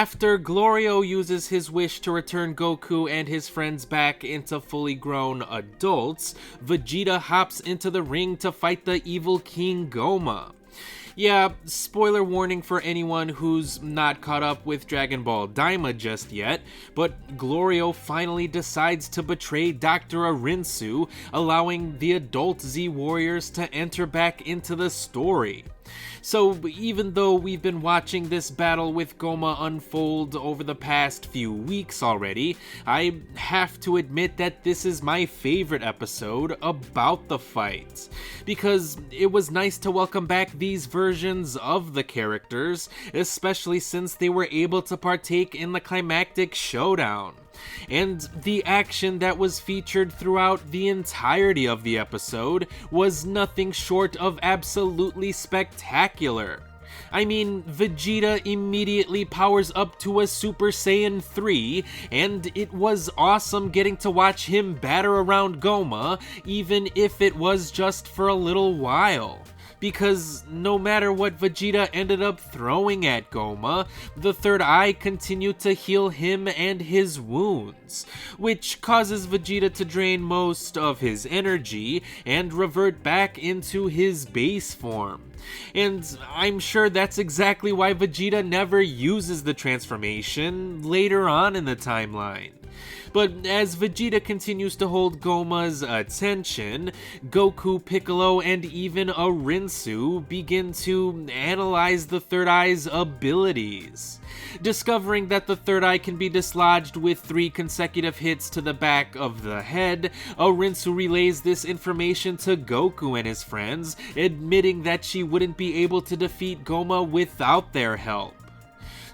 after Glorio uses his wish to return Goku and his friends back into fully grown adults, Vegeta hops into the ring to fight the evil King Goma. Yeah, spoiler warning for anyone who's not caught up with Dragon Ball Daima just yet, but Glorio finally decides to betray Dr. Arinsu, allowing the adult Z Warriors to enter back into the story. So even though we've been watching this battle with Goma unfold over the past few weeks already, I have to admit that this is my favorite episode about the fight, because it was nice to welcome back these versions of the characters, especially since they were able to partake in the climactic showdown. And the action that was featured throughout the entirety of the episode was nothing short of absolutely spectacular. I mean, Vegeta immediately powers up to a Super Saiyan 3, and it was awesome getting to watch him batter around Goma, even if it was just for a little while. Because no matter what Vegeta ended up throwing at Goma, the third eye continued to heal him and his wounds, which causes Vegeta to drain most of his energy and revert back into his base form. And I'm sure that's exactly why Vegeta never uses the transformation later on in the timeline. But as Vegeta continues to hold Goma's attention, Goku, Piccolo, and even Arinsu begin to analyze the Third Eye's abilities. Discovering that the Third Eye can be dislodged with 3 consecutive hits to the back of the head, Arinsu relays this information to Goku and his friends, admitting that she wouldn't be able to defeat Goma without their help.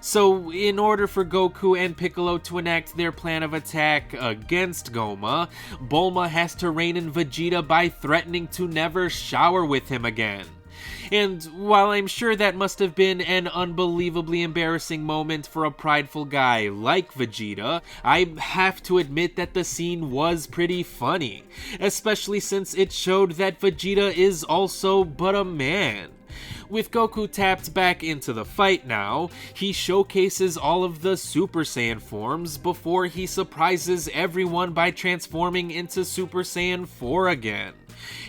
So, in order for Goku and Piccolo to enact their plan of attack against Goma, Bulma has to rein in Vegeta by threatening to never shower with him again. And while I'm sure that must have been an unbelievably embarrassing moment for a prideful guy like Vegeta, I have to admit that the scene was pretty funny, especially since it showed that Vegeta is also but a man. With Goku tapped back into the fight now, he showcases all of the Super Saiyan forms before he surprises everyone by transforming into Super Saiyan 4 again.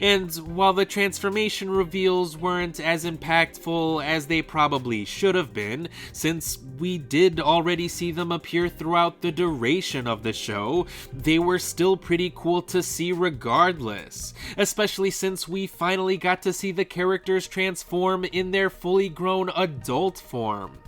And while the transformation reveals weren't as impactful as they probably should have been, since we did already see them appear throughout the duration of the show, they were still pretty cool to see regardless, especially since we finally got to see the characters transform in their fully grown adult form.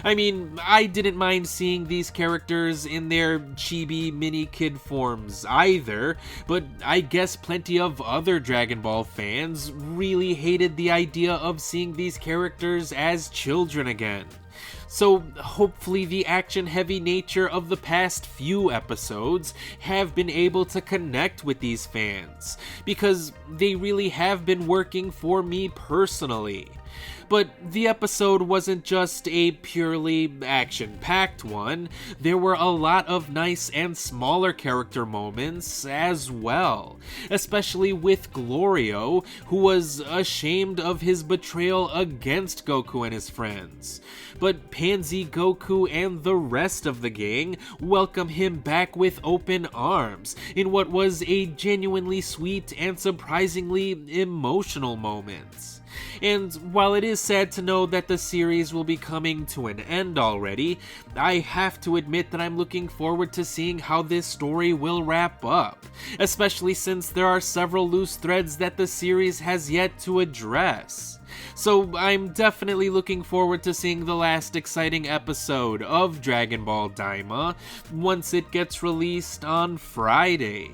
I mean, I didn't mind seeing these characters in their chibi mini kid forms either, but I guess plenty of other Dragon Ball fans really hated the idea of seeing these characters as children again. So hopefully the action-heavy nature of the past few episodes have been able to connect with these fans, because they really have been working for me personally. But the episode wasn't just a purely action-packed one, there were a lot of nice and smaller character moments as well, especially with Glorio, who was ashamed of his betrayal against Goku and his friends. But Pansy, Goku, and the rest of the gang welcome him back with open arms in what was a genuinely sweet and surprisingly emotional moment. And while it is sad to know that the series will be coming to an end already, I have to admit that I'm looking forward to seeing how this story will wrap up, especially since there are several loose threads that the series has yet to address. So I'm definitely looking forward to seeing the last exciting episode of Dragon Ball Daima once it gets released on Friday.